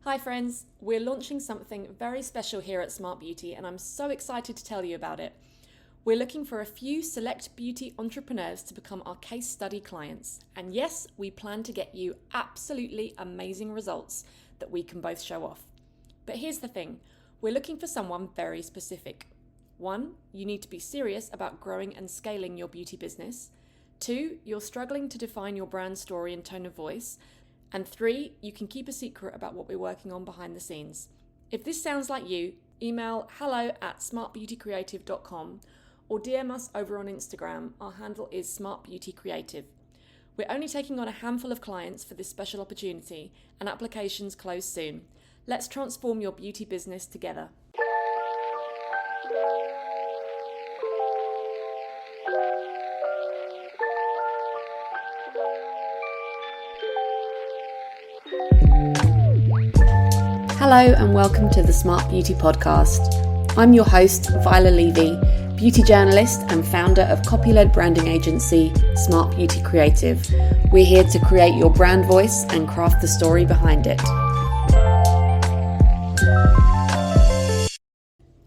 Hi friends, we're launching something very special here at Smart Beauty and I'm so excited to tell you about it. We're looking for a few select beauty entrepreneurs to become our case study clients. And yes, we plan to get you absolutely amazing results that we can both show off. But here's the thing, we're looking for someone very specific. 1, you need to be serious about growing and scaling your beauty business. 2, you're struggling to define your brand story and tone of voice. And 3, you can keep a secret about what we're working on behind the scenes. If this sounds like you, email hello@smartbeautycreative.com or DM us over on Instagram. Our handle is smartbeautycreative. We're only taking on a handful of clients for this special opportunity and applications close soon. Let's transform your beauty business together. Hello and welcome to the Smart Beauty Podcast. I'm your host, Viola Levy, beauty journalist and founder of copy-led branding agency, Smart Beauty Creative. We're here to create your brand voice and craft the story behind it.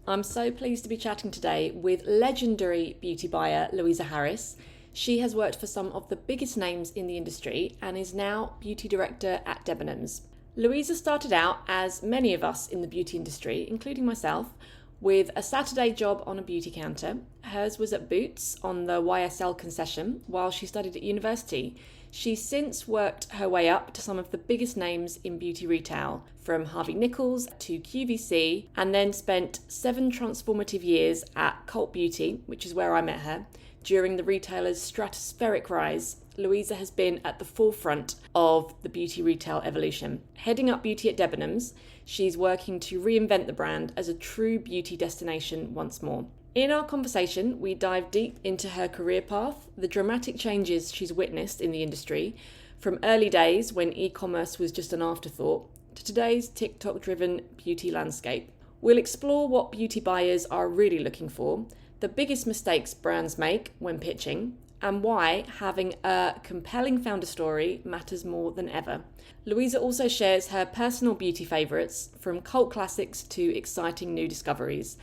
I'm so pleased to be chatting today with legendary beauty buyer Louisa Harris. She has worked for some of the biggest names in the industry and is now beauty director at Debenhams. Louisa started out, as many of us in the beauty industry, including myself, with a Saturday job on a beauty counter. Hers was at Boots on the YSL concession while she studied at university. She's since worked her way up to some of the biggest names in beauty retail, from Harvey Nichols to QVC, and then spent 7 transformative years at Cult Beauty, which is where I met her. During the retailer's stratospheric rise, Louisa has been at the forefront of the beauty retail evolution. Heading up beauty at Debenhams, she's working to reinvent the brand as a true beauty destination once more. In our conversation, we dive deep into her career path, the dramatic changes she's witnessed in the industry, from early days when e-commerce was just an afterthought, to today's TikTok-driven beauty landscape. We'll explore what beauty buyers are really looking for, the biggest mistakes brands make when pitching, and why having a compelling founder story matters more than ever. Louisa also shares her personal beauty favourites, from cult classics to exciting new discoveries,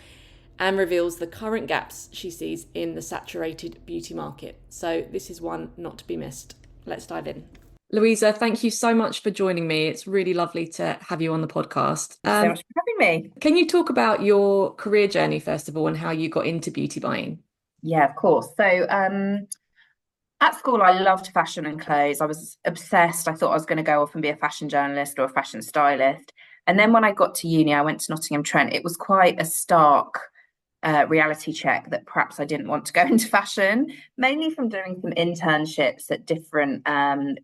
and reveals the current gaps she sees in the saturated beauty market. So this is one not to be missed. Let's dive in. Louisa, thank you so much for joining me. It's really lovely to have you on the podcast. Thanks so much for having me. Can you talk about your career journey, first of all, and how you got into beauty buying? Yeah, of course. So, at school, I loved fashion and clothes. I was obsessed. I thought I was going to go off and be a fashion journalist or a fashion stylist. And then when I got to uni, I went to Nottingham Trent. It was quite a stark reality check that perhaps I didn't want to go into fashion, mainly from doing some internships at different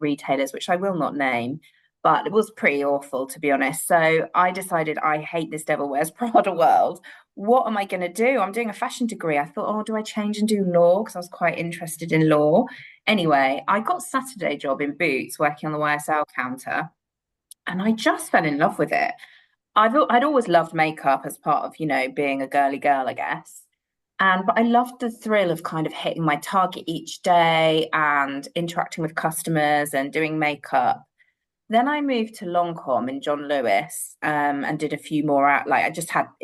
retailers, which I will not name. But it was pretty awful, to be honest. So I decided I hate this Devil Wears Prada world. What am I going to do? I'm doing a fashion degree. I thought, oh, do I change and do law? Because I was quite interested in law. Anyway, I got a Saturday job in Boots working on the YSL counter, and I just fell in love with it. I'd always loved makeup as part of, being a girly girl, I guess. But I loved the thrill of kind of hitting my target each day and interacting with customers and doing makeup. Then I moved to Longcom in John Lewis, and did a few more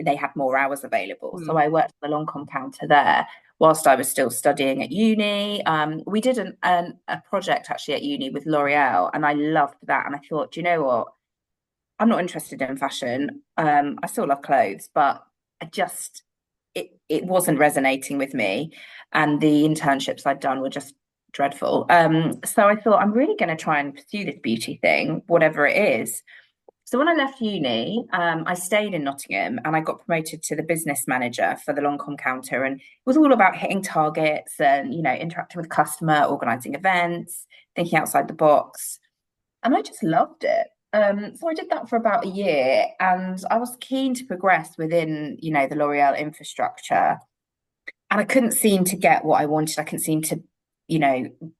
they had more hours available. So I worked at the Longcom counter there whilst I was still studying at uni. We did a project actually at uni with L'Oreal, and I loved that. And I thought, you know what? I'm not interested in fashion. I still love clothes, but it wasn't resonating with me. And the internships I'd done were just dreadful. So I thought I'm really going to try and pursue this beauty thing, whatever it is. So when I left uni, I stayed in Nottingham and I got promoted to the business manager for the Longcom counter. And it was all about hitting targets and, interacting with customer, organising events, thinking outside the box. And I just loved it. So I did that for about a year and I was keen to progress within, the L'Oreal infrastructure. And I couldn't seem to get what I wanted. I couldn't seem to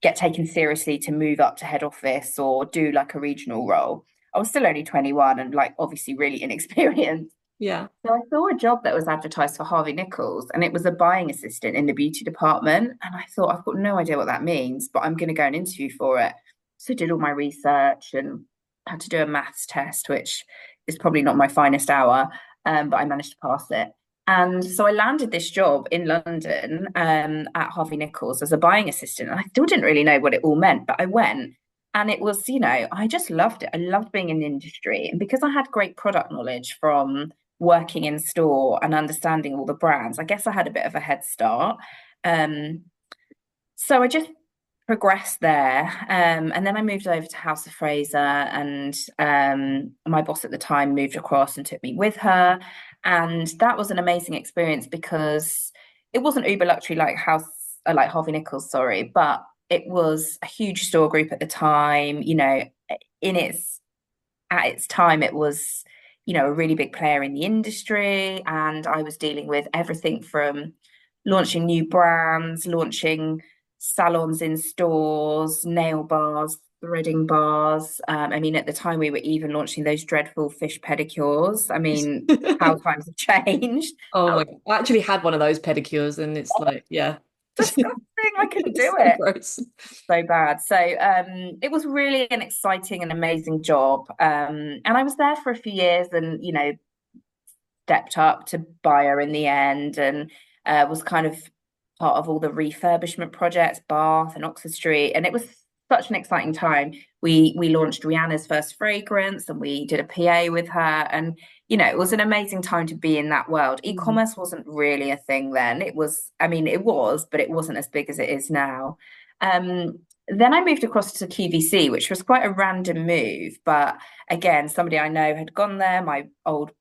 get taken seriously to move up to head office or do like a regional role. I was still only 21 and obviously really inexperienced. Yeah. So I saw a job that was advertised for Harvey Nichols and it was a buying assistant in the beauty department. And I thought, I've got no idea what that means, but I'm going to go and interview for it. So I did all my research and had to do a maths test, which it's probably not my finest hour, but I managed to pass it. And so I landed this job in London at Harvey Nichols as a buying assistant. And I still didn't really know what it all meant, but I went. And it was, I just loved it. I loved being in the industry. And because I had great product knowledge from working in store and understanding all the brands, I guess I had a bit of a head start. Um, so I just progressed there. And then I moved over to House of Fraser, and my boss at the time moved across and took me with her. And that was an amazing experience because it wasn't uber luxury like Harvey Nichols, sorry, but it was a huge store group at the time. In its at its time, it was, a really big player in the industry, and I was dealing with everything from launching new brands, launching salons in stores, nail bars, threading bars. I mean, at the time, we were even launching those dreadful fish pedicures. I mean, how times have changed. Oh That my was God. I actually had one of those pedicures and it's like, yeah. disgusting. I couldn't It's do so it. gross. So bad. So it was really an exciting and amazing job. And I was there for a few years, and stepped up to buyer in the end, and was kind of part of all the refurbishment projects, Bath and Oxford Street, and it was such an exciting time. We launched Rihanna's first fragrance, and we did a PA with her, and it was an amazing time to be in that world. Mm. E-commerce wasn't really a thing then. It was, I mean, it was, but it wasn't as big as it is now. Then I moved across to QVC, which was quite a random move, but again, somebody I know had gone there. My old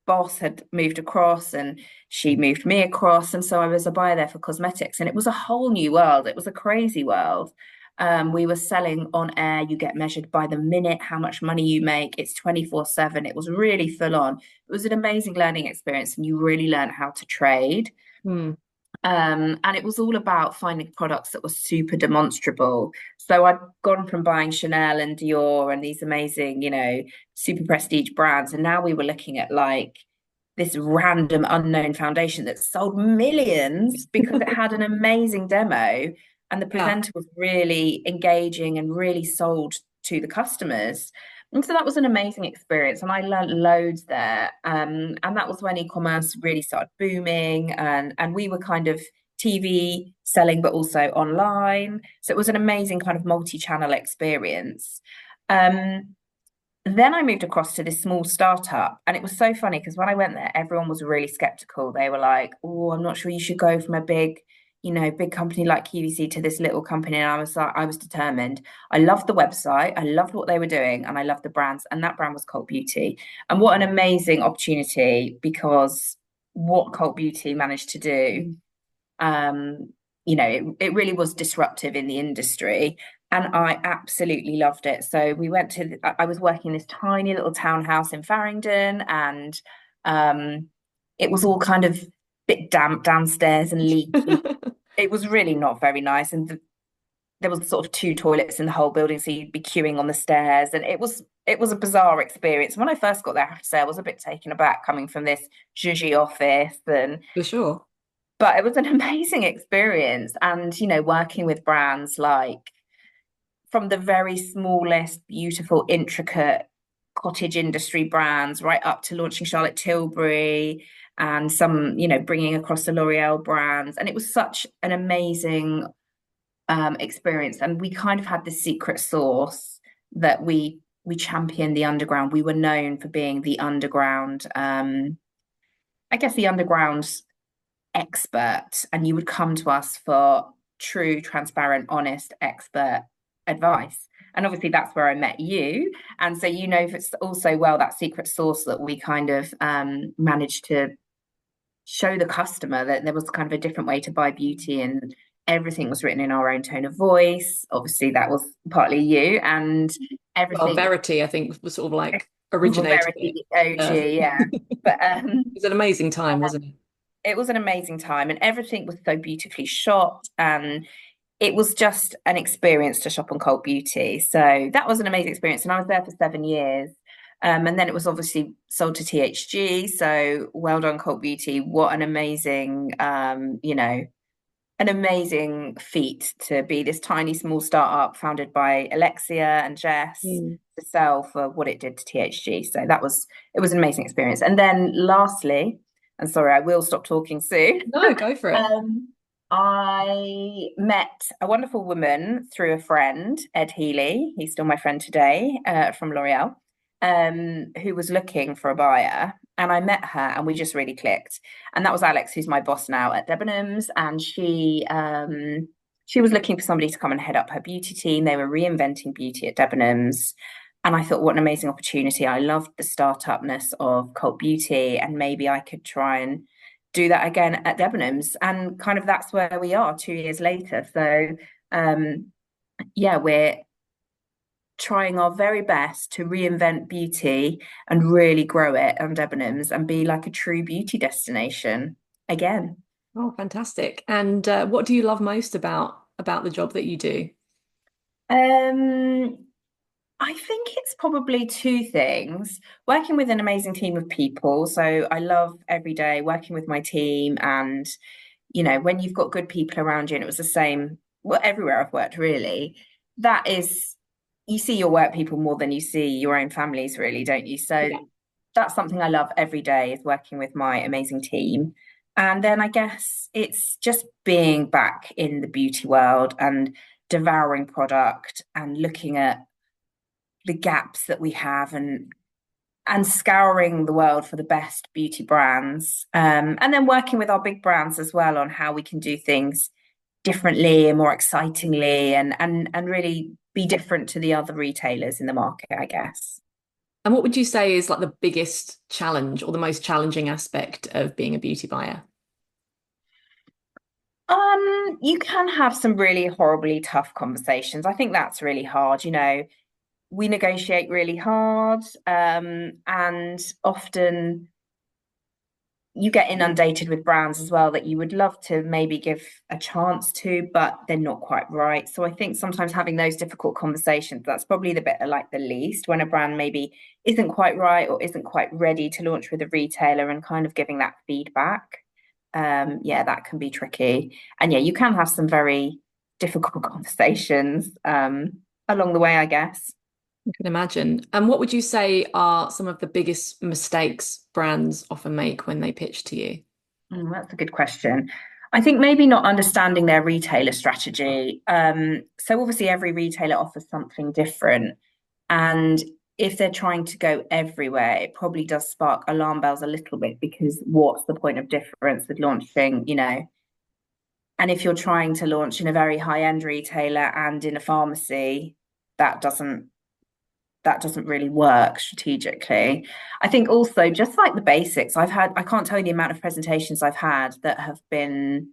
boss had moved across, and she moved me across, and so I was a buyer there for cosmetics, and it was a whole new world. It was a crazy world. We were selling on air. You get measured by the minute how much money you make. It's 24/7. It was really full on. It was an amazing learning experience, and you really learned how to trade. Mm. And it was all about finding products that were super demonstrable. So I'd gone from buying Chanel and Dior and these amazing, super prestige brands, and now we were looking at like this random unknown foundation that sold millions because it had an amazing demo, and the Yeah. presenter was really engaging and really sold to the customers. And so that was an amazing experience, and I learned loads there. And that was when e-commerce really started booming, and we were kind of TV selling, but also online. So it was an amazing kind of multi-channel experience. Um, then I moved across to this small startup, and it was so funny because when I went there, everyone was really skeptical. They were like, "Oh, I'm not sure you should go from a big company like QVC to this little company." And I was like, I was determined. I loved the website, I loved what they were doing, and I loved the brands. And that brand was Cult Beauty. And what an amazing opportunity, because what Cult Beauty managed to do, um, it really was disruptive in the industry, and I absolutely loved it. So I was working in this tiny little townhouse in Farringdon, and it was all kind of bit damp downstairs and leaky. It was really not very nice, and there was sort of two toilets in the whole building, so you'd be queuing on the stairs, and it was a bizarre experience. When I first got there, I have to say, I was a bit taken aback coming from this zhuzhy office, and For sure. but it was an amazing experience. And working with brands like, from the very smallest, beautiful, intricate cottage industry brands right up to launching Charlotte Tilbury, and some, bringing across the L'Oreal brands. And it was such an amazing experience. And we kind of had this secret sauce that we championed the underground. We were known for being the underground, I guess the underground expert, and you would come to us for true, transparent, honest, expert advice. And obviously that's where I met you. And so it's also, well, that secret sauce that we kind of managed to show the customer, that there was kind of a different way to buy beauty, and everything was written in our own tone of voice. Obviously that was partly you, and Well, everything Verity, I think, was sort of like originated it. Verity OG, Yeah. yeah. But It was an amazing time, wasn't it? it was an amazing time, and everything was so beautifully shot, and it was just an experience to shop on Cult Beauty. So that was an amazing experience, and I was there for 7 years. And then it was obviously sold to THG. So well done, Cult Beauty. What an amazing, an amazing feat to be this tiny small startup founded by Alexia and Jess Mm. to sell for what it did to THG. So it was an amazing experience. And then lastly, and sorry, I will stop talking soon. No, go for it. I met a wonderful woman through a friend, Ed Healy. He's still my friend today, from L'Oreal, who was looking for a buyer. And I met her and we just really clicked. And that was Alex, who's my boss now at Debenhams. And she was looking for somebody to come and head up her beauty team. They were reinventing beauty at Debenhams. And I thought, what an amazing opportunity. I loved the startupness of cult beauty, and maybe I could try and do that again at Debenhams. And kind of that's where we are 2 years later. So yeah, we're trying our very best to reinvent beauty and really grow it on Debenhams and be like a true beauty destination again. Oh, fantastic. And what do you love most about the job that you do? Um, I think it's probably two things. Working with an amazing team of people. So I love every day working with my team. And, you know, when you've got good people around you, and it was the same, well, everywhere I've worked, really, that is, you see your work people more than you see your own families, really, don't you? So Yeah. that's something I love every day, is working with my amazing team. And then I guess it's just being back in the beauty world and devouring product and looking at the gaps that we have, and scouring the world for the best beauty brands, and then working with our big brands as well on how we can do things differently and more excitingly, and really be different to the other retailers in the market, I guess. And what would you say is like the biggest challenge or the most challenging aspect of being a beauty buyer? You can have some really horribly tough conversations. I think that's really hard. You know, we negotiate really hard, and often you get inundated with brands as well that you would love to maybe give a chance to, but they're not quite right. So I think sometimes having those difficult conversations, that's probably the bit I like the least, when a brand maybe isn't quite right or isn't quite ready to launch with a retailer, and kind of giving that feedback. Yeah, that can be tricky. And yeah, you can have some very difficult conversations along the way, I guess. I can imagine. And what would you say are some of the biggest mistakes brands often make when they pitch to you? That's a good question. I think maybe not understanding their retailer strategy. So obviously every retailer offers something different. And if they're trying to go everywhere, it probably does spark alarm bells a little bit, because what's the point of difference with launching, you know? And if you're trying to launch in a very high-end retailer and in a pharmacy, that doesn't that doesn't really work strategically. I think also just like the basics, I can't tell you the amount of presentations I've had that have been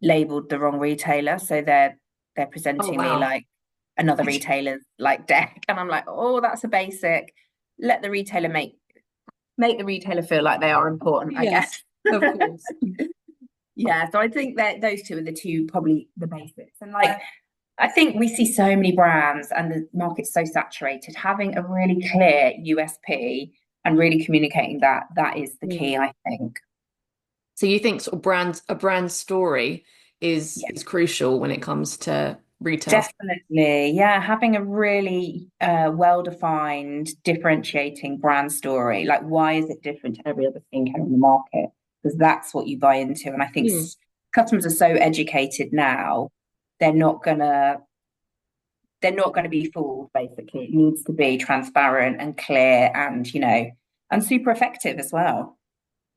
labeled the wrong retailer. So they're Oh, presenting me wow. like another retailer's like deck. And I'm like, oh, that's a basic. Let the retailer make the retailer feel like they are important, I Yes, guess. of course. Yeah. So I think that those two are the two, probably the basics. And like, I think we see so many brands and the market's so saturated. Having a really clear USP and really communicating that is the Mm. key, I think. So you think sort of a brand story Yeah, is crucial when it comes to retail? definitely. Yeah, having a really well-defined, differentiating brand story. Like, why is it different to every other skincare on the market? Because that's what you buy into. And I think Mm. customers are so educated now, they're not gonna they're not going to be fooled, basically. It needs to be transparent and clear, and, you know, and super effective as well.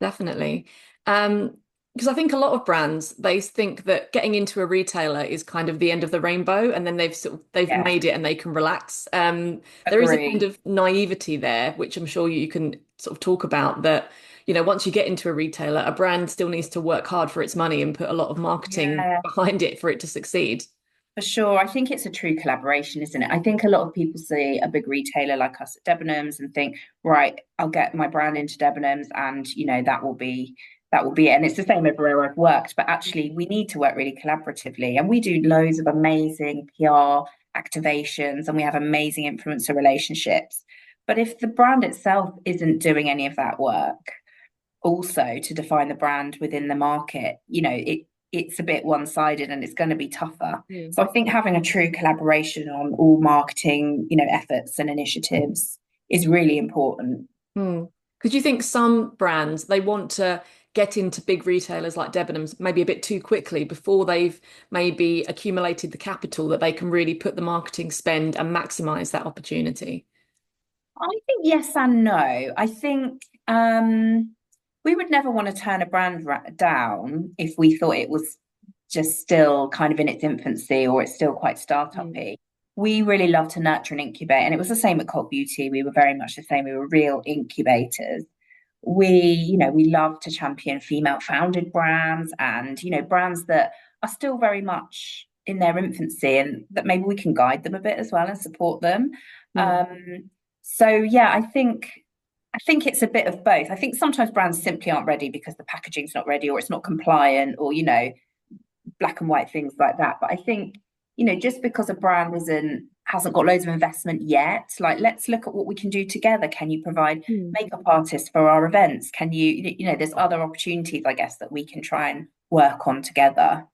Definitely. Because I think a lot of brands they think that getting into a retailer is kind of the end of the rainbow, and then they've Yeah, made it and they can relax. There is a kind agree. of naivety there, which I'm sure you can sort of talk about that, you know, once you get into a retailer, a brand still needs to work hard for its money and put a lot of marketing Yeah, behind it for it to succeed. for sure. I think it's a true collaboration, isn't it? I think a lot of people see a big retailer like us at Debenhams and think, right, I'll get my brand into Debenhams, and, you know, that will be it. And it's the same everywhere I've worked. But actually, we need to work really collaboratively. And we do loads of amazing PR activations, and we have amazing influencer relationships. But if the brand itself isn't doing any of that work, also to define the brand within the market, you know, it's a bit one-sided and it's going to be tougher. Mm. So I think having a true collaboration on all marketing, efforts and initiatives is really important. Mm. Because you think some brands, they want to get into big retailers like Debenhams maybe a bit too quickly before they've maybe accumulated the capital that they can really put the marketing spend and maximize that opportunity. I think yes and no. I think we would never want to turn a brand down if we thought it was just still kind of in its infancy or it's still quite Mm. startup-y. We really love to nurture and incubate, and it was the same at Cult Beauty. We were very much the same. We were real incubators. We love to champion female founded brands and, brands that are still very much in their infancy and that maybe we can guide them a bit as well and support them. Mm. So yeah, I think it's a bit of both. I think sometimes brands simply aren't ready because the packaging's not ready or it's not compliant or, black and white things like that. But I think, just because a brand hasn't got loads of investment yet, like let's look at what we can do together. Can you provide Mm. makeup artists for our events? Can there's other opportunities, I guess, that we can try and work on together.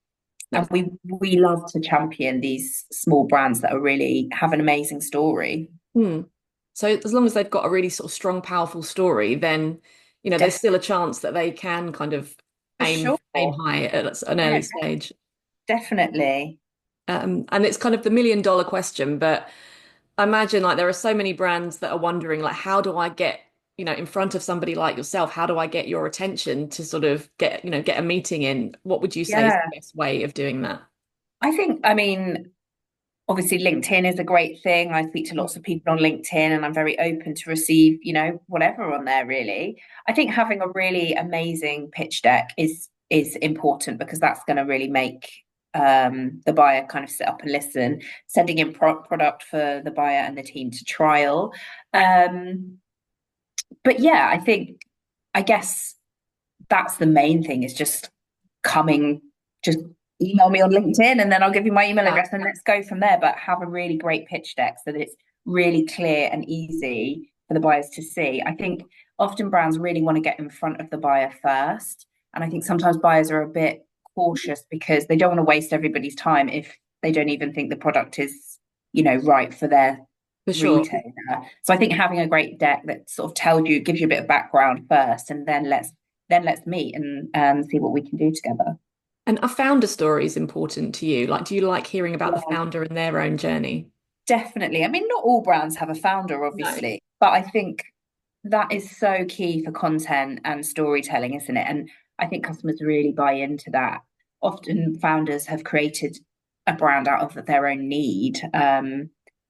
And That's we love to champion these small brands that are really have an amazing story. Hmm. So as long as they've got a really sort of strong, powerful story, then there's Def still a chance that they can kind of for aim sure. high at an Yeah, early stage. definitely. And it's kind of the million-dollar question, but I imagine like there are so many brands that are wondering like, how do I get, in front of somebody like yourself? How do I get your attention to sort of get a meeting in? What would you say is Yeah. the best way of doing that? I mean, obviously LinkedIn is a great thing. I speak to lots of people on LinkedIn and I'm very open to receive, whatever on there really. I think having a really amazing pitch deck is important because that's going to really make the buyer kind of sit up and listen, sending in product for the buyer and the team to trial. But yeah, I guess that's the main thing is just email me on LinkedIn and then I'll give you my email Yeah, address and let's go from there. But have a really great pitch deck so that it's really clear and easy for the buyers to see. I think often brands really want to get in front of the buyer first. And I think sometimes buyers are a bit cautious because they don't want to waste everybody's time if they don't even think the product is, right for their for sure. retailer. So I think having a great deck that sort of gives you a bit of background first, and then let's meet and see what we can do together. And a founder story is important to you. Like, do you like hearing about the Yeah, founder and their own journey? definitely. I mean, not all brands have a founder, No, obviously, but I think that is so key for content and storytelling, isn't it? And I think customers really buy into that. Often founders have created a brand out of their own need,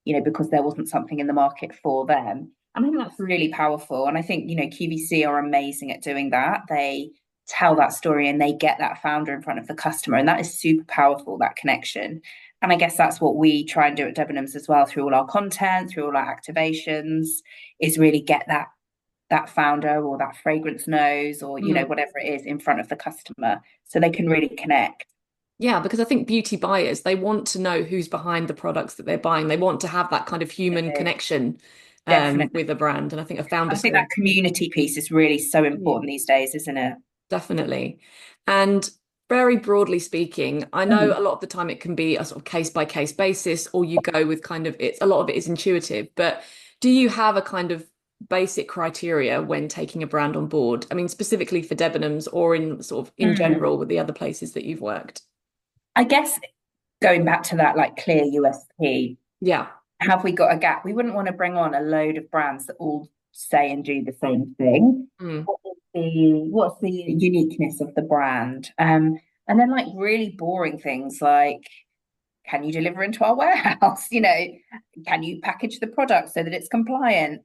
because there wasn't something in the market for them. And I think that's really powerful. And I think, QVC are amazing at doing that. They tell that story and they get that founder in front of the customer. And that is super powerful, that connection. And I guess that's what we try and do at Debenhams as well through all our content, through all our activations, is really get that founder or that fragrance nose or Mm. whatever it is in front of the customer so they can really connect. Yeah, because I think beauty buyers, they want to know who's behind the products that they're buying. They want to have that kind of human connection Definitely. with a brand. And I think a founder I think story, that community piece is really so mm, important these days, isn't it? definitely. And very broadly speaking, I know Mhm. a lot of the time it can be a sort of case by case basis, or you go with kind of it's a lot of it is intuitive. But do you have a kind of basic criteria when taking a brand on board? I mean, specifically for Debenhams or in sort of in Mm. general with the other places that you've worked? I guess going back to that like clear USP, Yeah. have we got a gap? We wouldn't want to bring on a load of brands that all say and do the same thing. Mm. What's the uniqueness of the brand? And then like really boring things like can you deliver into our warehouse? Can you package the product so that it's compliant?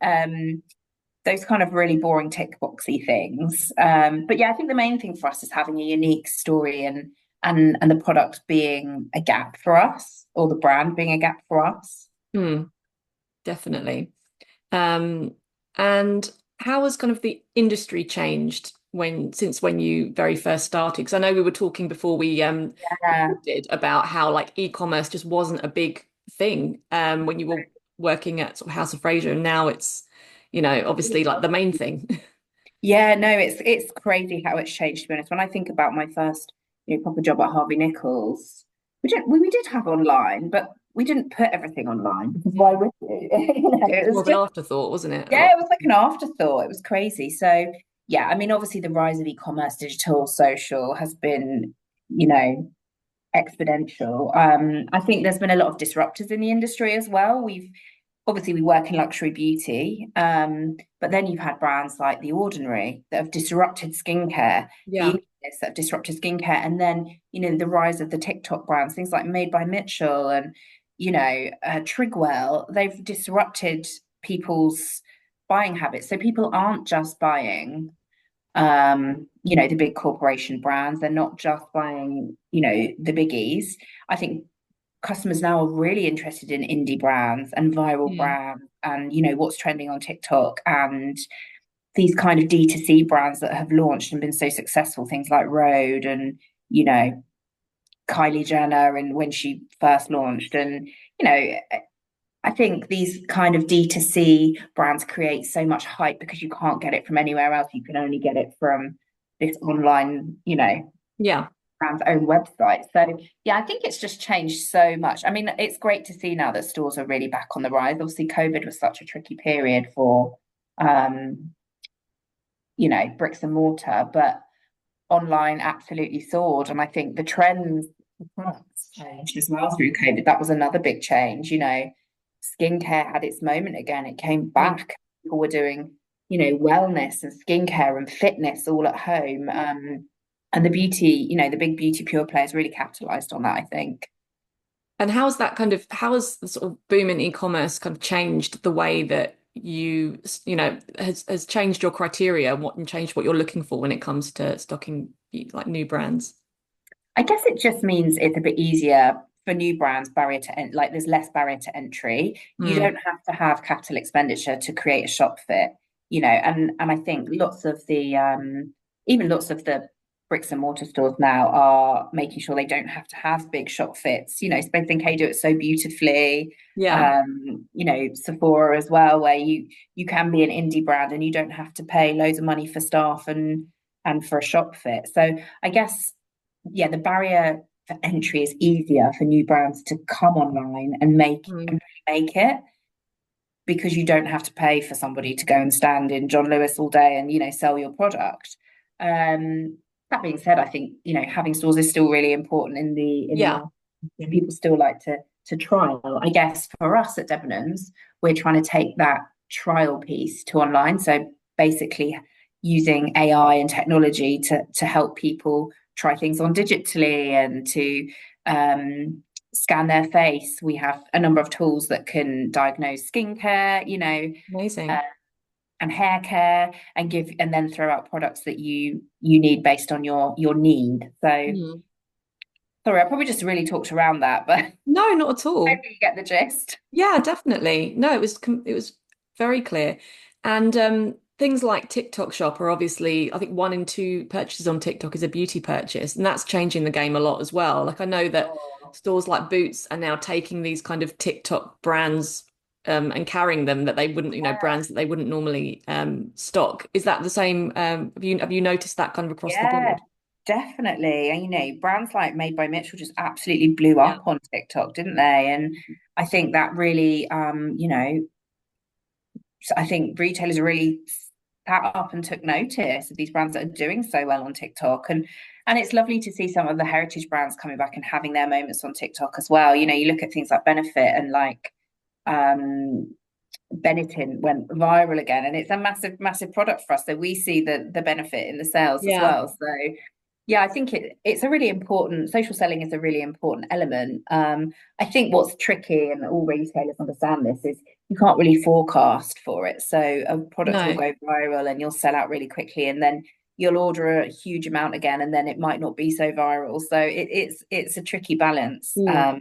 Those kind of really boring tick boxy things. But yeah, I think the main thing for us is having a unique story and the product being a gap for us, or the brand being a gap for us. Mm. Definitely. Um, and how has kind of the industry changed since when you very first started? Because I know we were talking before we Yeah, recorded about how like e-commerce just wasn't a big thing when you were working at sort of House of Fraser, and now it's, obviously like the main thing. yeah, no, it's crazy how it's changed. To be honest, when I think about my first proper job at Harvey Nichols, we did have online, but we didn't put everything online because why Mm. would you? It It's more was of an just, afterthought, wasn't it? A yeah, lot. it was like an afterthought. It was crazy. So yeah, I mean, obviously the rise of e-commerce, digital, social has been, you know, exponential. I think there's been a lot of disruptors in the industry as well. We work in luxury beauty, but then you've had brands like The Ordinary that have disrupted skincare, the Yeah. Inglés that have disrupted skincare, and then the rise of the TikTok brands, things like Made by Mitchell and Trigwell. They've disrupted people's buying habits, so people aren't just buying the big corporation brands. They're not just buying, the biggies. I think customers now are really interested in indie brands and viral Mm. brands and, what's trending on TikTok and these kind of D2C brands that have launched and been so successful, things like Rhode and, you know, Kylie Jenner and when she first launched. And, you know, I think these kind of D2C brands create so much hype because you can't get it from anywhere else. You can only get it from this online, Yeah. brand's own website. So yeah, I think it's just changed so much. I mean, it's great to see now that stores are really back on the rise. Obviously, COVID was such a tricky period for um, bricks and mortar, but online absolutely soared. And I think the trends changed as well through COVID. That was another big change. Skincare had its moment again. It came Mm. back. People were doing, wellness and skincare and fitness all at home. And the beauty, the big beauty pure players really capitalized on that, I think. And how has the sort of boom in e-commerce kind of changed the way that has changed your criteria and changed what you're looking for when it comes to stocking like new brands? I guess it just means it's a bit easier for new brands, like there's less barrier to entry. You Mm. don't have to have capital expenditure to create a shop fit, and I think even lots of the bricks and mortar stores now are making sure they don't have to have big shop fits. Space NK do it so beautifully. Yeah. Sephora as well, where you can be an indie brand and you don't have to pay loads of money for staff and for a shop fit. So I guess yeah, the barrier for entry is easier for new brands to come online and Mm. make it because you don't have to pay for somebody to go and stand in John Lewis all day and sell your product. That being said, I think having stores is still really important in the Yeah. market. People still like to trial. I guess for us at Debenhams, we're trying to take that trial piece to online. So basically using AI and technology to help people try things on digitally and to scan their face. We have a number of tools that can diagnose skincare, uh, Amazing. and hair care, and then throw out products that you need based on your need. So Mm. sorry, I probably just really talked around that, but No, not at all. hopefully you get the gist. Yeah, definitely. No, it was very clear. And things like TikTok Shop are obviously, I think one in two purchases on TikTok is a beauty purchase, and that's changing the game a lot as well. Like I know that Oh, stores like Boots are now taking these kind of TikTok brands and carrying them that they wouldn't, brands that they wouldn't normally stock. Is that the same? Have you noticed that kind of across the yeah, board? definitely. And brands like Made by Mitchell just absolutely blew Yeah. up on TikTok, didn't they? And I think that really, so I think retailers really sat up and took notice of these brands that are doing so well on TikTok. And it's lovely to see some of the heritage brands coming back and having their moments on TikTok as well. You look at things like Benefit and like um Benetton went viral again, and it's a massive, massive product for us. So we see the benefit in the sales as Yeah. well. So yeah, I think it's a really important social selling is a really important element. I think what's tricky, and all retailers understand this, is you can't really forecast for it. So a product will No. go viral and you'll sell out really quickly, and then you'll order a huge amount again, and then it might not be so viral. So it's a tricky balance. Mm.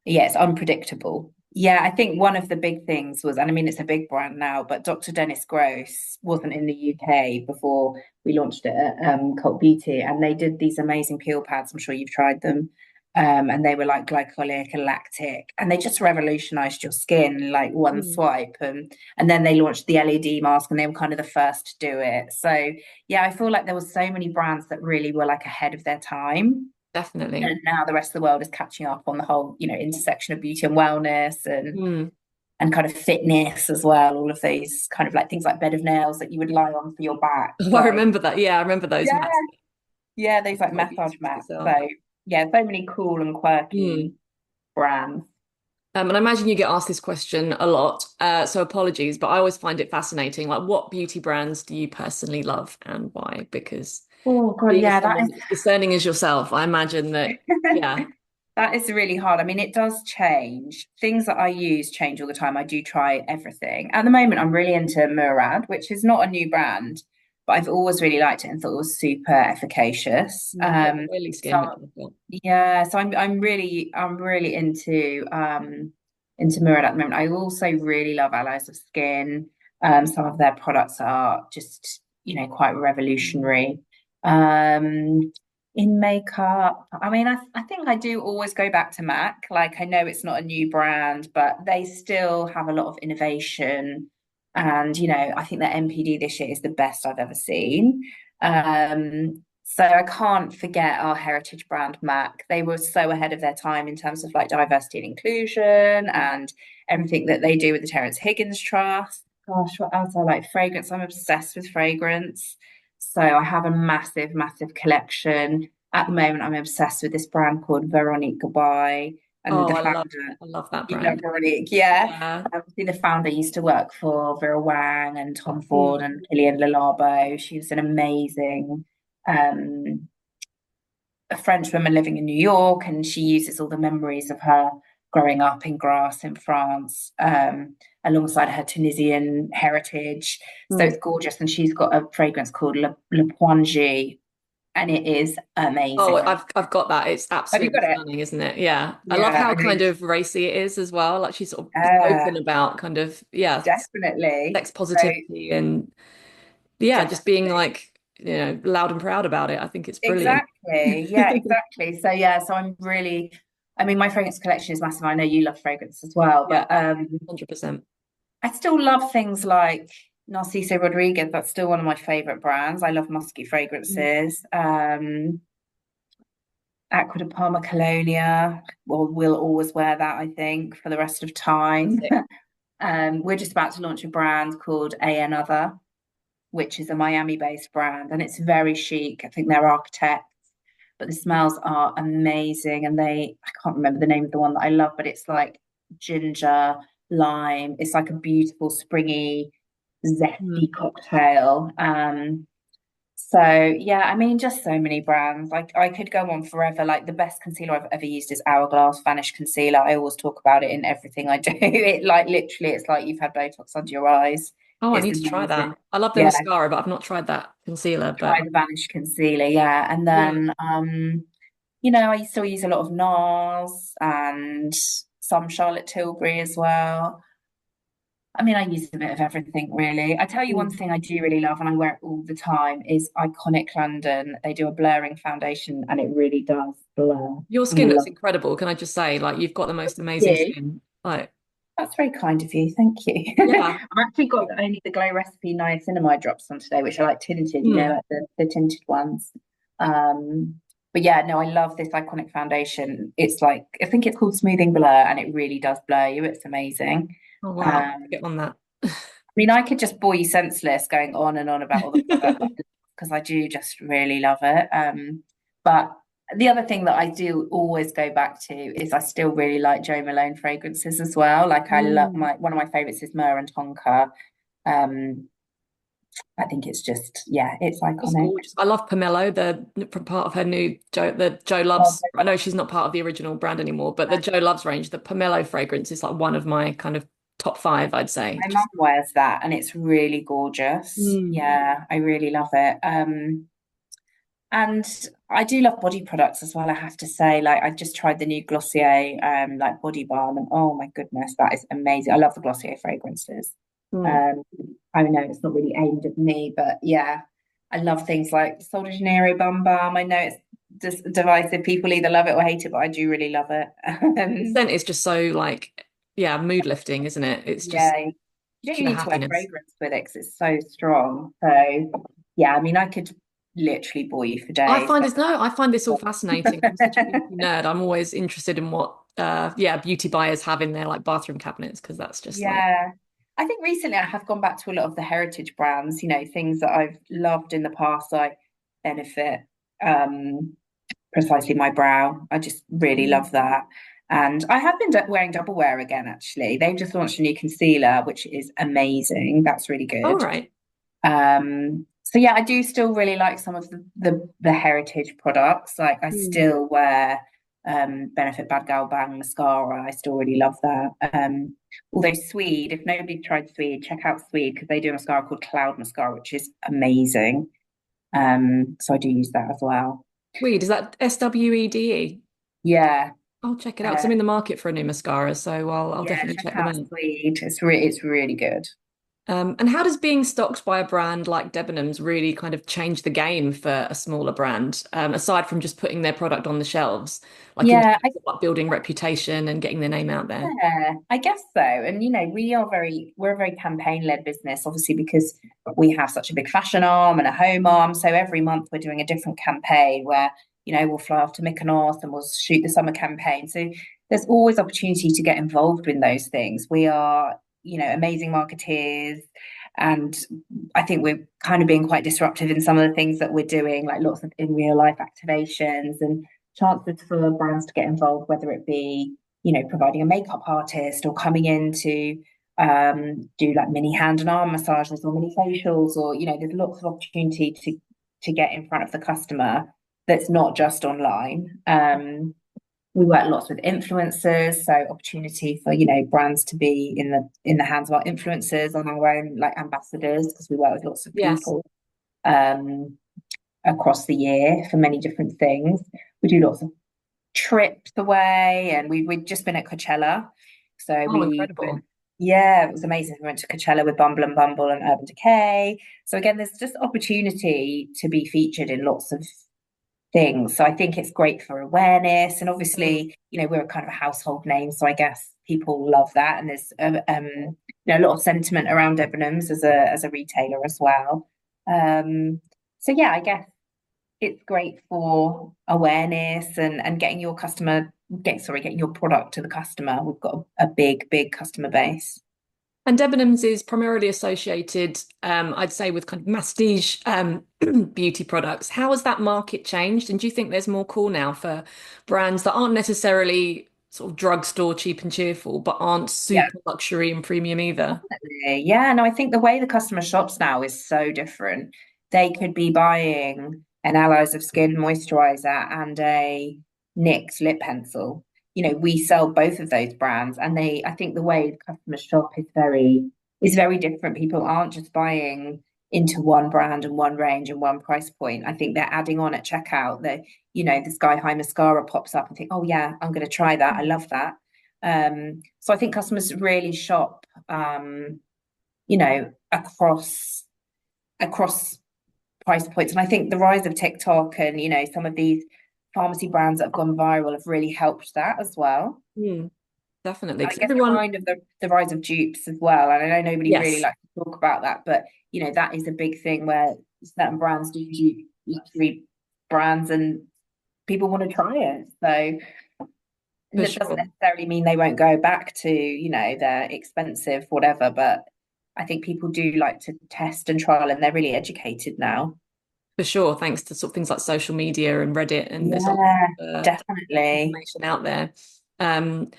Yeah, it's unpredictable. Yeah, I think one of the big things was, and I mean, it's a big brand now, but Dr. Dennis Gross wasn't in the UK before we launched it at Cult Beauty, and they did these amazing peel pads. I'm sure you've tried them. And they were like glycolic and lactic, and they just revolutionized your skin in like one Mm, swipe. And then they launched the LED mask, and they were kind of the first to do it. So yeah, I feel like there were so many brands that really were like ahead of their time. definitely. And now the rest of the world is catching up on the whole, intersection of beauty and wellness Mm. and kind of fitness as well. All of these kind of like things like bed of nails that you would lie on for your back. Oh, I So remember that. Yeah, I remember those yeah, mats. yeah, those like So massage beautiful to mats. sell. So yeah, so many cool and Mm. quirky brands. And I imagine you get asked this question a lot, so apologies, but I always find it fascinating. Like, what beauty brands do you personally love and why? Because Oh God, being yeah, that someone as discerning as yourself, I imagine that, is yeah. that is really hard. I mean, it does change. Things that I use change all the time. I do try everything. At the moment, I'm really into Murad, which is not a new brand, but I've always really liked it and thought it was super efficacious. Got oily So skin, which I've got. yeah, so I'm really into Murad at the moment. I also really love Allies of Skin. Some of their products are just, quite Mm. revolutionary. Um, in makeup, I mean, I think I do always go back to MAC. Like, I know it's not a new brand, but they still have a lot of innovation. And, I think that MPD this year is the best I've ever seen. So I can't forget our heritage brand MAC. They were so ahead of their time in terms of like diversity and inclusion and everything that they do with the Terence Higgins Trust. Gosh, what else I like? Fragrance. I'm obsessed with fragrance. So I have a massive, massive collection. At the moment, I'm obsessed with this brand called Veronique Gabai. And Oh, the founder, I love that you know brand. Veronique, yeah. Yeah. Obviously, the founder used to work for Vera Wang and Tom Ford Mm. and Kilian Lalabo. She was an amazing um, a French woman living in New York, and she uses all the memories of her growing up in Grasse in France, alongside her Tunisian heritage. So Mm. it's gorgeous, and she's got a fragrance called Le Poingy, and it is Oh, amazing. I've got that. It's Have you absolutely got it? stunning, isn't it? Yeah. I love Yeah, how I kind mean, of racy it is as well. Like she's sort of open yeah, about kind of, yeah, definitely. sex So positivity and yeah, just being definitely. like, loud and proud about it. I think it's brilliant. Exactly. Yeah, exactly. So yeah, so I mean, my fragrance collection is massive. I know you love fragrance as well, Yeah, but 100%. I still love things like Narciso Rodriguez. That's still one of my favorite brands. I love musky Mm. fragrances. Acqua di Parma Colonia. Well, we'll always wear that, I think, for the rest of time. Classic. We're just about to launch a brand called A Another, which is a Miami-based brand, and it's very chic. I think they're architects, but the smells are amazing. And I can't remember the name of the one that I love, but it's like ginger, lime. It's like a beautiful, springy, Mm. zesty cocktail. So yeah, I mean, just so many brands. Like I could go on forever. Like the best concealer I've ever used is Hourglass Vanish Concealer. I always talk about it in everything I do. It like literally, it's like you've had Botox under your eyes. Oh, I It's need to try amazing. that. I love the Yeah, mascara, but I've not tried that concealer. try But the Vanish Concealer. Yeah, and yeah, then I still use a lot of NARS and some Charlotte Tilbury as well. I mean, I use a bit of everything really. I tell you one Mm. thing I do really love, and I wear it all the time, is Iconic London. They do a blurring foundation, and it really does blur. Your I skin looks love incredible. Can I just say, like, you've got the most amazing you. skin. Like, That's very kind of you. Thank you. yeah. I've actually got only the Glow Recipe niacinamide drops on today, which are like tinted, Mm. like the tinted ones. Um, but yeah, no, I love this Iconic foundation. It's like, I think it's called Smoothing Blur, and it really does blur you. It's amazing. Oh, wow. Um, Get on that. I mean, I could just bore you senseless going on and on about all the products because I do just really love it. But the other thing that I do always go back to is I still really like Jo Malone fragrances as well. Like I love Mm. my one of my favorites is Myrrh and Tonka. Um, I think it's just it's It's iconic. gorgeous. I love Pomelo, the from part of her new the Joe Oh, Loves. I know she's not part of the original brand anymore, but the Joe Loves range, the Pomelo fragrance is like one of my kind of top five, I'd say. my mum Just wears that and it's really gorgeous. mm. Yeah, I really love it. And I do love body products as well, I have to say. Like I just tried the new Glossier like body balm and oh my goodness, that is amazing. I love the Glossier fragrances. Mm. Um I know it's not really aimed at me, but yeah, I love things like Sol de Janeiro Bum Balm. I know it's just divisive. People either love it or hate it, but I do really love it. The scent is just so like, yeah, mood lifting, isn't it? It's just Yeah, you don't sheer even need to wear happiness. fragrance with it because it's so strong. So yeah, I mean, I could literally bore you for I days, find but this no, I find this all fascinating. I'm such a beauty nerd. I'm always interested in what yeah, beauty buyers have in their like bathroom cabinets because that's just like yeah. I think recently I have gone back to a lot of the heritage brands, things that I've loved in the past, like Benefit, um, precisely my brow. I just really mm. love that. And I have been wearing double wear again, actually. They've just launched a new concealer, which is amazing. That's really All good. right. So yeah, I do still really like some of the heritage products. Like I Mm. still wear Benefit Bad Gal Bang mascara. I still really love that. Although Swede, if nobody tried Swede, check out Swede because they do a mascara called Cloud Mascara, which is amazing. So I do use that as well. Weed, is that SWEDE? Yeah, I'll check it out because uh, I'm in the market for a new mascara, so I'll yeah, definitely check check them out out. Swede. It's really good. And how does being stocked by a brand like Debenhams really kind of change the game for a smaller brand, aside from just putting their product on the shelves, like in Yeah, terms of like building reputation and getting their name out there? yeah, I guess so. And we're a very campaign-led business, obviously, because we have such a big fashion arm and a home arm. So every month we're doing a different campaign where, we'll fly off to Mykonos and we'll shoot the summer campaign. So there's always opportunity to get involved in those things. We are, amazing marketeers. And I think we're kind of being quite disruptive in some of the things that we're doing, like lots of in real life activations and chances for brands to get involved, whether it be providing a makeup artist or coming in to do like mini hand and arm massages or mini facials, or there's lots of opportunity to get in front of the customer that's not just online. We work lots with influencers, so opportunity for brands to be in the hands of our influencers on our own like ambassadors because we work with lots of Yes. people um, across the year for many different things. We do lots of trips away, and we'd just been at Coachella. So Oh, incredible. yeah, it was amazing. We went to Coachella with Bumble and Bumble and Urban Decay. So again, there's just opportunity to be featured in lots of things. So I think it's great for awareness, and Mm. obviously, we're a kind of a household name, so I guess people love that. And there's a lot of sentiment around Debenhams as a retailer as well. So yeah, I guess it's great for awareness and getting your getting your product to the customer. We've got a big customer base. And Debenhams is primarily associated, I'd say, with kind of prestige beauty products. How has that market changed? And do you think there's more call now for brands that aren't necessarily sort of drugstore cheap and cheerful, but aren't Yeah, super luxury and premium either? definitely. Yeah, no, I think the way the customer shops now is so different. They could be buying an Allies of Skin moisturizer and a NYX lip pencil. We sell both of those brands, and I think the way the customer shop is very different. People aren't just buying into one brand and one range and one price point. I think they're adding on at checkout. The Sky High mascara pops up and think, oh yeah, I'm going to try that. I love that. So I think customers really shop, across price points. And I think the rise of TikTok and some of these pharmacy brands that have gone viral have really helped that as well. Mm, definitely. And I Because guess everyone, kind of the rise of dupes as well. And I know nobody really yes, likes to talk about that, but that is a big thing where certain brands do dupe luxury brands and people want to try it. So for that doesn't sure. necessarily mean they won't go back to, their expensive whatever, but I think people do like to test and trial, and they're really educated now. For sure, thanks to sort of things like social media and Reddit, and there's a lot Yeah, of definitely. information out there. Um,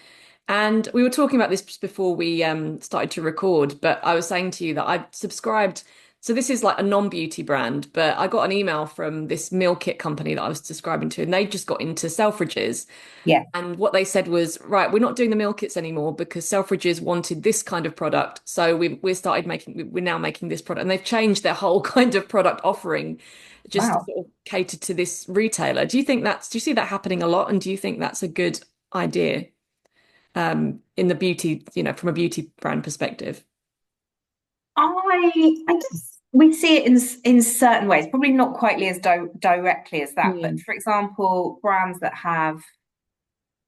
and we were talking about this just before we started to record, but I was saying to you that I subscribed. So this is like a non-beauty brand, but I got an email from this meal kit company that I was subscribing to, and they just got into Selfridges. Yeah. And what they said was, right, we're not doing the meal kits anymore because Selfridges wanted this kind of product. So we're now making this product. And they've changed their whole kind of product offering just to Wow. sort of cater to this retailer. Do you see that happening a lot? And do you think that's a good idea in the beauty, from a beauty brand perspective? I guess We see it in certain ways, probably not quite as directly as that. But Mm, for example, brands that have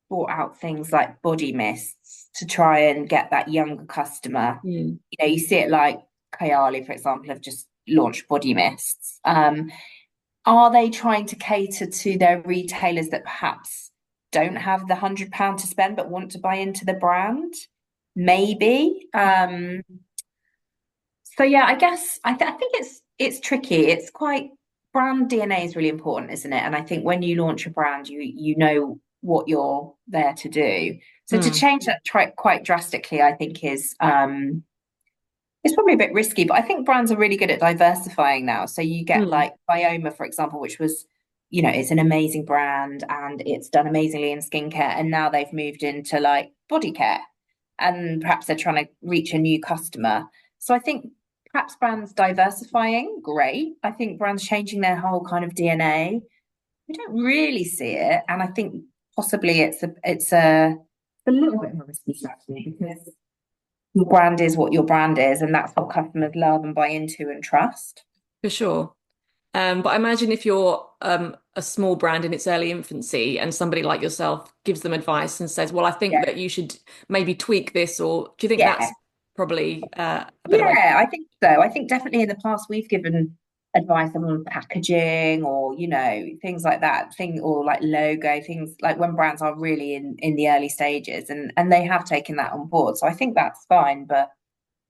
brought out things like body mists to try and get that younger customer. mm, You see it like Kayali, for example, have just launched body mists. Are they trying to cater to their retailers that perhaps don't have the £100 to spend but want to buy into the brand? Maybe. So yeah, I guess I think it's tricky. It's quite brand DNA is really important, isn't it? And I think when you launch a brand, you know what you're there to do. So to mm, change that quite drastically, I think is it's probably a bit risky, but I think brands are really good at diversifying now. So you get mm. like Viola, for example, which was, it's an amazing brand and it's done amazingly in skincare, and now they've moved into like body care, and perhaps they're trying to reach a new customer. So I think perhaps brands diversifying, great. I think brands changing their whole kind of DNA, we don't really see it, and I think possibly it's a little bit of a risky strategy because your brand is what your brand is, and that's what customers love and buy into and trust. For sure. But I imagine if you're a small brand in its early infancy and somebody like yourself gives them advice and says, well, I think Yeah, that you should maybe tweak this, or do you think yeah, that's probably a better way? yeah. I think so. I think definitely in the past we've given advice on packaging or things like that, or like logo things, like when brands are really in the early stages, and they have taken that on board. So I think that's fine. But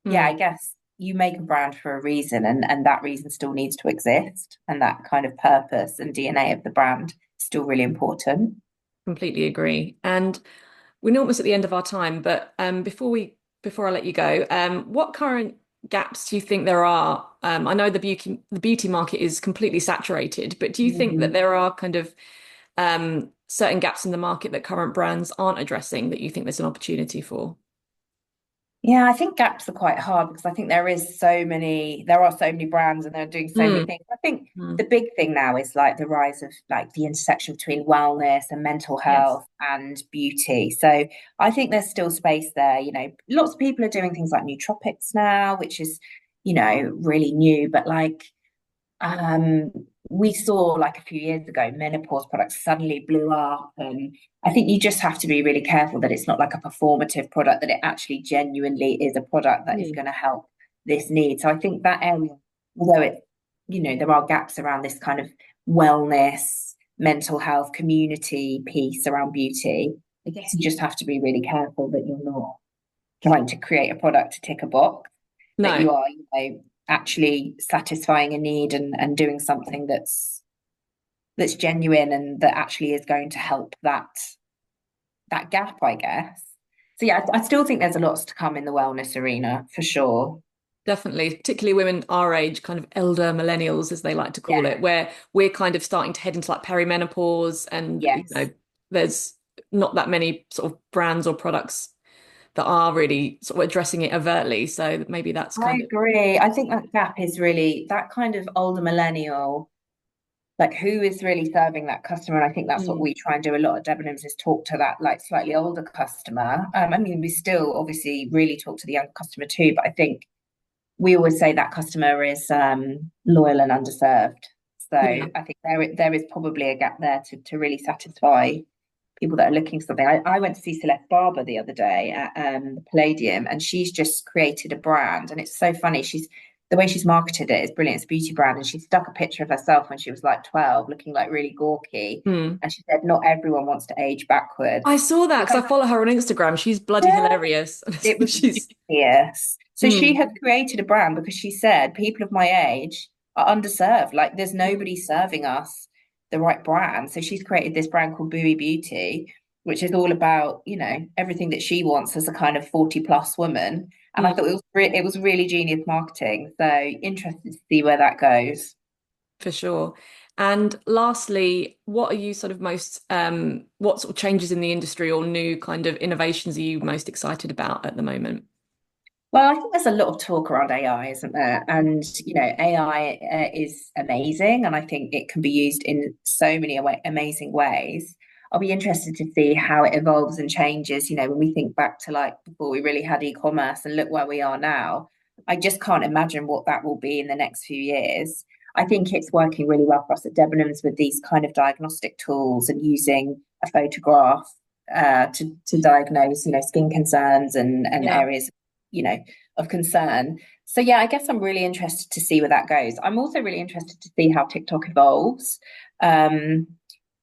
yeah, I Mm, guess you make a brand for a reason, and that reason still needs to exist, and that kind of purpose and DNA of the brand is still really important. completely agree. And we're almost at the end of our time, but before I let you go, what current gaps do you think there are? I know the beauty market is completely saturated, but do you think that Mhm. there are kind of certain gaps in the market that current brands aren't addressing that you think there's an opportunity for? Yeah, I think gaps are quite hard because I think there are so many brands and they're doing so many Mm, things. I think mm, the big thing now is like the rise of like the intersection between wellness and mental yes. health and beauty. So I think there's still space there. Lots of people are doing things like nootropics now, which is, really new, but like um, we saw like a few years ago, menopause products suddenly blew up. And I think you just have to be really careful that it's not like a performative product, that it actually genuinely is a product that is Mm, going to help this need. So I think that area, although there are gaps around this kind of wellness, mental health, community piece around beauty, I guess you just have to be really careful that you're not trying to create a product to tick a box, that no, you are, actually satisfying a need and doing something that's genuine and that actually is going to help that gap, I guess. So yeah, I still think there's a lot to come in the wellness arena for sure. definitely, particularly women our age, kind of elder millennials, as they like to call Yeah. it, where we're kind of starting to head into like perimenopause, and Yes. there's not that many sort of brands or products that are really sort of addressing it overtly. So maybe that's I kind of agree. I think that gap is really that kind of older millennial, like who is really serving that customer. And I think that's what mm, we try and do a lot at Debenhams, is talk to that like slightly older customer. I mean, we still obviously really talk to the young customer too, but I think we always say that customer is loyal and underserved. So yeah. I think there is probably a gap there to really satisfy people that are looking for something. I went to see Celeste Barber the other day at the Palladium, and she's just created a brand, and it's so funny. The way she's marketed it is brilliant. It's a beauty brand, and she stuck a picture of herself when she was like 12, looking like really gawky. Mm. And she said, "Not everyone wants to age backwards." I saw that because Because I follow her on Instagram. She's bloody hilarious. it was She's genius. So she mm, had created a brand because she said people of my age are underserved. Like there's mm, nobody serving us the right brand. So she's created this brand called Buoy Beauty, which is all about, everything that she wants as a kind of 40 plus woman. And I thought mm. it was really genius marketing. So interested to see where that goes. For sure. And lastly, what are you sort of what sort of changes in the industry or new kind of innovations are you most excited about at the moment? Well, I think there's a lot of talk around AI, isn't there? And, AI is amazing. And I think it can be used in so many amazing ways. I'll be interested to see how it evolves and changes, when we think back to like before we really had e-commerce and look where we are now. I just can't imagine what that will be in the next few years. I think it's working really well for us at Debenhams with these kind of diagnostic tools and using a photograph to diagnose, skin concerns and Yeah. areas, of concern. So yeah, I guess I'm really interested to see where that goes. I'm also really interested to see how TikTok evolves,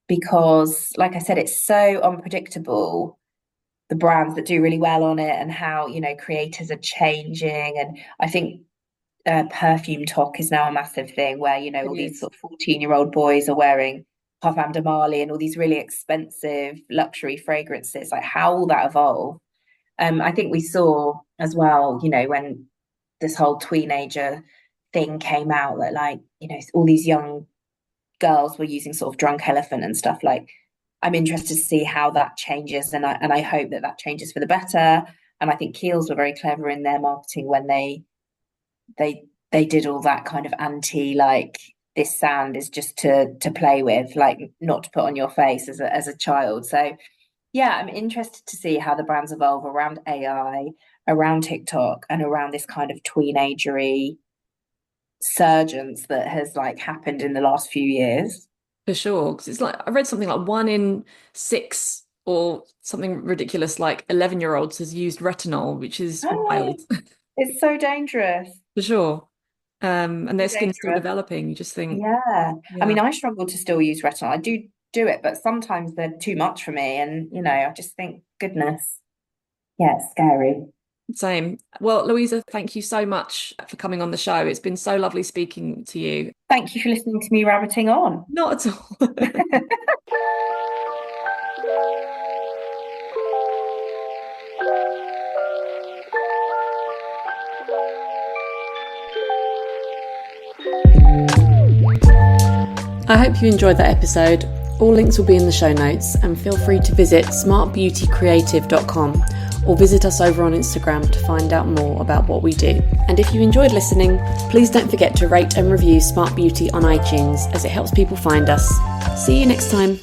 because, like I said, it's so unpredictable, the brands that do really well on it and how, creators are changing. And I think perfume talk is now a massive thing where, It all these is. sort of 14-year-old boys are wearing Parfum de Marly and all these really expensive luxury fragrances. Like, how will that evolve? I think we saw as well, when this whole teenager thing came out, that, like, all these young girls were using sort of drunk elephant and stuff. Like, I'm interested to see how that changes, and I hope that that changes for the better. And I think Kiehl's were very clever in their marketing when they did all that kind of anti, like, this sand is just to play with, like, not to put on your face as a child. So yeah, I'm interested to see how the brands evolve around AI, around TikTok, and around this kind of teenagery surgence that has, like, happened in the last few years. For sure. Because it's like, I read something like 1 in 6 or something ridiculous, like 11-year-olds has used retinol, which is wild. It's so dangerous. For sure. And So their skin's still dangerous. developing. You just think, Yeah. I yeah, mean, I struggle to still use retinol. I do it, but sometimes they're too much for me. And, I just think, goodness, yeah, it's scary. same. Well, Louisa, thank you so much for coming on the show. It's been so lovely speaking to you. Thank you for listening to me rabbiting on. Not at all. I hope you enjoyed that episode. All links will be in the show notes, and feel free to visit smartbeautycreative.com or visit us over on Instagram to find out more about what we do. And if you enjoyed listening, please don't forget to rate and review Smart Beauty on iTunes, as it helps people find us. See you next time.